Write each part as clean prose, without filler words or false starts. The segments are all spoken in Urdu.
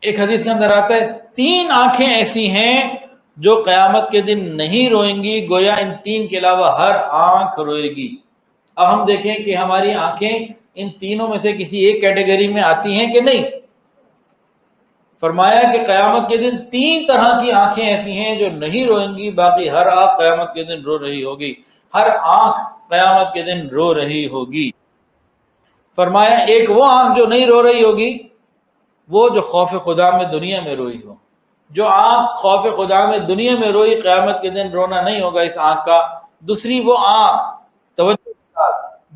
ایک حدیث کے اندر آتا ہے 3 آنکھیں ایسی ہیں جو قیامت کے دن نہیں روئیں گی، گویا ان 3 کے علاوہ ہر آنکھ روئے گی۔ اب ہم دیکھیں کہ ہماری آنکھیں ان تینوں میں سے کسی ایک کیٹیگری میں آتی ہیں کہ نہیں۔ فرمایا کہ قیامت کے دن 3 طرح کی آنکھیں ایسی ہیں جو نہیں روئیں گی، باقی ہر آنکھ قیامت کے دن رو رہی ہوگی، ہر آنکھ قیامت کے دن رو رہی ہوگی۔ فرمایا ایک وہ آنکھ جو نہیں رو رہی ہوگی، وہ جو خوف خدا میں دنیا میں روئی ہو۔ جو آنکھ خوف خدا میں دنیا میں روئی، قیامت کے دن رونا نہیں ہوگا اس آنکھ کا۔ دوسری وہ آنکھ، توجہ،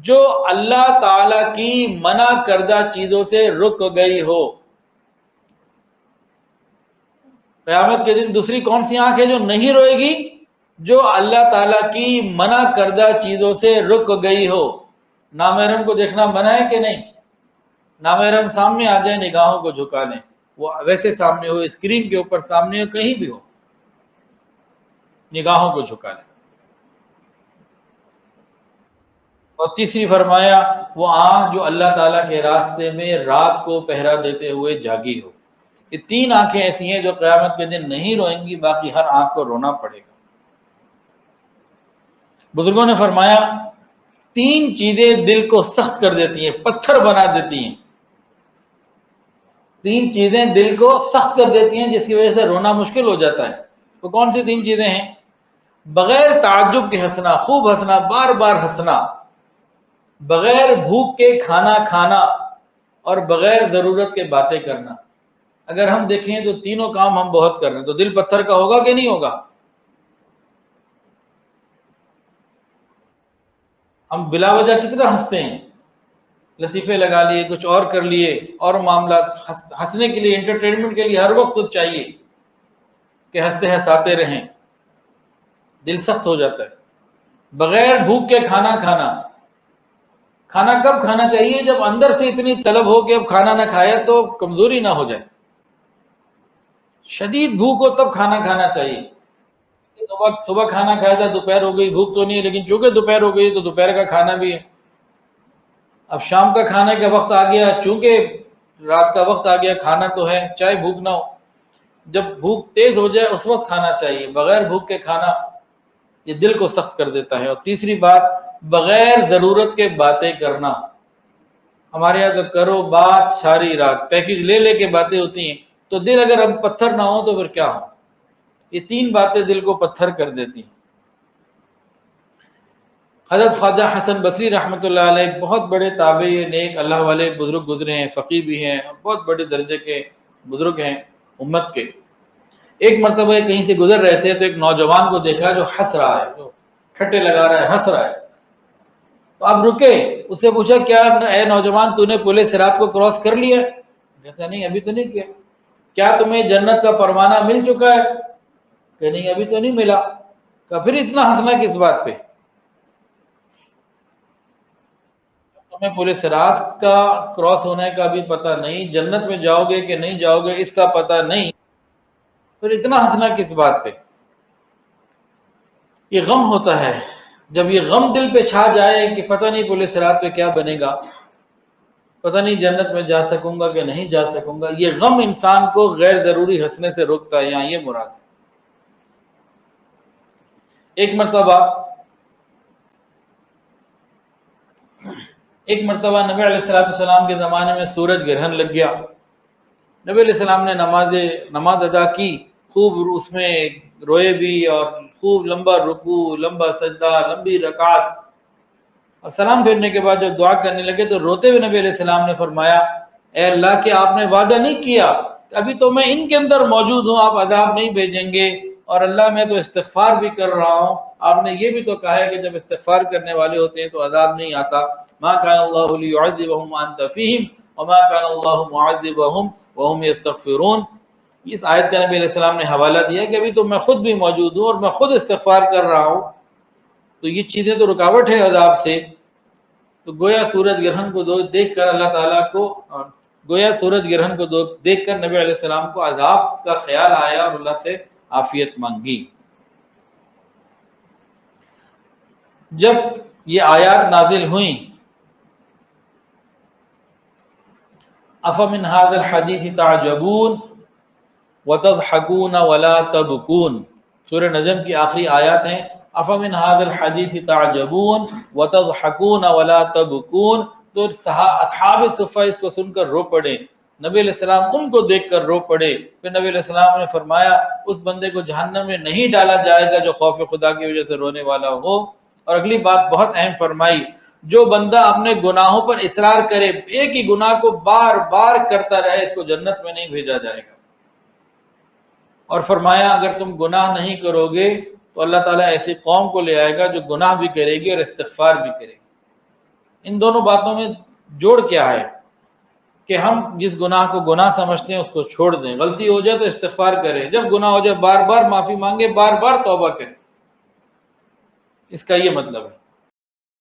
جو اللہ تعالی کی منع کردہ چیزوں سے رک گئی ہو۔ قیامت کے دن دوسری کون سی آنکھ ہے جو نہیں روئے گی؟ جو اللہ تعالیٰ کی منع کردہ چیزوں سے رک گئی ہو۔ نامحرم کو دیکھنا منع ہے کہ نہیں؟ نامحرم سامنے آ جائے نگاہوں کو جھکا لیں، وہ ویسے سامنے ہو، اسکرین کے اوپر سامنے ہو، کہیں بھی ہو، نگاہوں کو جھکا لیں۔ اور تیسری فرمایا وہ آنکھ جو اللہ تعالیٰ کے راستے میں رات کو پہرا دیتے ہوئے جاگی ہو۔ یہ 3 آنکھیں ایسی ہیں جو قیامت کے دن نہیں روئیں گی، باقی ہر آنکھ کو رونا پڑے گا۔ بزرگوں نے فرمایا 3 چیزیں دل کو سخت کر دیتی ہیں، پتھر بنا دیتی ہیں۔ 3 چیزیں دل کو سخت کر دیتی ہیں جس کی وجہ سے رونا مشکل ہو جاتا ہے۔ وہ کون سی 3 چیزیں ہیں؟ بغیر تعجب کے ہنسنا، خوب ہنسنا، بار بار ہنسنا، بغیر بھوک کے کھانا کھانا، اور بغیر ضرورت کے باتیں کرنا۔ اگر ہم دیکھیں تو تینوں کام ہم بہت کر رہے ہیں، تو دل پتھر کا ہوگا کہ نہیں ہوگا؟ ہم بلا وجہ کتنا ہنستے ہیں، لطیفے لگا لیے، کچھ اور کر لیے، اور معاملات، ہنسنے کے لیے، انٹرٹینمنٹ کے لیے ہر وقت کچھ چاہیے کہ ہنستے ہنساتے رہیں، دل سخت ہو جاتا ہے۔ بغیر بھوک کے کھانا کھانا، کھانا کب کھانا چاہیے؟ جب اندر سے اتنی طلب ہو کہ اب کھانا نہ کھایا تو کمزوری نہ ہو جائے، شدید بھوک ہو تب کھانا کھانا چاہیے۔ صبح کھانا کھایا تھا، دوپہر ہو گئی، بھوک تو نہیں ہے، لیکن چونکہ دوپہر ہو گئی تو دوپہر کا کھانا بھی ہے۔ اب شام کا کھانے کا وقت آ گیا، چونکہ رات کا وقت آ گیا، کھانا تو ہے، چاہے بھوک نہ ہو۔ جب بھوک تیز ہو جائے اس وقت کھانا چاہیے، بغیر بھوک کے کھانا یہ دل کو سخت کر دیتا ہے۔ اور تیسری بات، بغیر ضرورت کے باتیں کرنا۔ ہمارے یہاں تو کرو بات ساری رات، پیکج لے لے کے باتیں ہوتی ہیں، تو دل اگر اب پتھر نہ ہو تو پھر کیا ہو؟ یہ 3 باتیں دل کو پتھر کر دیتی ہیں۔ حضرت خواجہ حسن بصری رحمۃ اللہ علیہ بہت بڑے تابعی نیک اللہ والے بزرگ گزرے ہیں، فقیہ بھی ہیں، بہت بڑے درجے کے بزرگ ہیں امت کے۔ ایک مرتبہ کہیں سے گزر رہے تھے تو ایک نوجوان کو دیکھا جو ہنس رہا ہے، جو ٹھٹے لگا رہا ہے، ہنس رہا ہے۔ تو آپ رکے، اس سے پوچھا کیا اے نوجوان تو نے پل صراط کو کراس کر لیا؟ کہتا نہیں ابھی تو نہیں کیا۔ کیا تمہیں جنت کا پروانہ مل چکا ہے؟ کہ نہیں ابھی تو نہیں ملا۔ کہ پھر اتنا ہنسنا کس بات پہ؟ تمہیں پل صراط کا کراس ہونے کا بھی پتہ نہیں، جنت میں جاؤ گے کہ نہیں جاؤ گے اس کا پتہ نہیں، پھر اتنا ہنسنا کس بات پہ؟ یہ غم ہوتا ہے، جب یہ غم دل پہ چھا جائے کہ پتہ نہیں پل صراط پہ کیا بنے گا، پتہ نہیں جنت میں جا سکوں گا کہ نہیں جا سکوں گا، یہ غم انسان کو غیر ضروری ہنسنے سے روکتا ہے، یہاں یہ مراد ہے۔ ایک مرتبہ نبی علیہ السلام کے زمانے میں سورج گرہن لگ گیا۔ نبی علیہ السلام نے نماز ادا کی، خوب اس میں روئے بھی، اور خوب لمبا رکوع، لمبا سجدہ، لمبی رکعت، اور سلام پھیرنے کے بعد جب دعا کرنے لگے تو روتے ہوئے نبی علیہ السلام نے فرمایا اے اللہ کہ آپ نے وعدہ نہیں کیا، ابھی تو میں ان کے اندر موجود ہوں، آپ عذاب نہیں بھیجیں گے، اور اللہ میں تو استغفار بھی کر رہا ہوں، آپ نے یہ بھی تو کہا ہے کہ جب استغفار کرنے والے ہوتے ہیں تو عذاب نہیں آتا۔ ما كان الله ليعذبهم وانت فيهم وما كان الله معذبهم وهم يستغفرون۔ اس آیت کا نبی علیہ السلام نے حوالہ دیا کہ ابھی تو میں خود بھی موجود ہوں اور میں خود استغفار کر رہا ہوں، تو یہ چیزیں تو رکاوٹ ہے عذاب سے۔ تو گویا سورج گرہن کو دیکھ کر اللہ تعالیٰ کو دیکھ کر نبی علیہ السلام کو عذاب کا خیال آیا اور اللہ سے عافیت مانگی۔ جب یہ آیات نازل ہوئیں افمن هذا الحدیث تعجبون وَتَضْحَكُونَ وَلَا تَبْكُونَ، سورہ نجم کی آخری آیات ہیں. أَفَمِنْ هَذَا الْحَدِيثِ تَعْجَبُونَ وَتَضْحَكُونَ وَلَا تَبْكُونَ. تو اصحاب صفہ اس کو سن کر رو پڑے، نبی علیہ السلام ان کو دیکھ کر رو پڑے. پھر نبی علیہ السلام نے فرمایا اس بندے کو جہنم میں نہیں ڈالا جائے گا جو خوف خدا کی وجہ سے رونے والا ہو. اور اگلی بات بہت اہم فرمائی، جو بندہ اپنے گناہوں پر اصرار کرے، ایک ہی گناہ کو بار بار کرتا رہے، اس کو جنت میں نہیں بھیجا جائے گا. اور فرمایا اگر تم گناہ نہیں کرو گے تو اللہ تعالیٰ ایسی قوم کو لے آئے گا جو گناہ بھی کرے گی اور استغفار بھی کرے گی. ان دونوں باتوں میں جوڑ کیا ہے کہ ہم جس گناہ کو گناہ سمجھتے ہیں اس کو چھوڑ دیں، غلطی ہو جائے تو استغفار کریں، جب گناہ ہو جائے بار بار معافی مانگے، بار بار توبہ کریں. اس کا یہ مطلب ہے.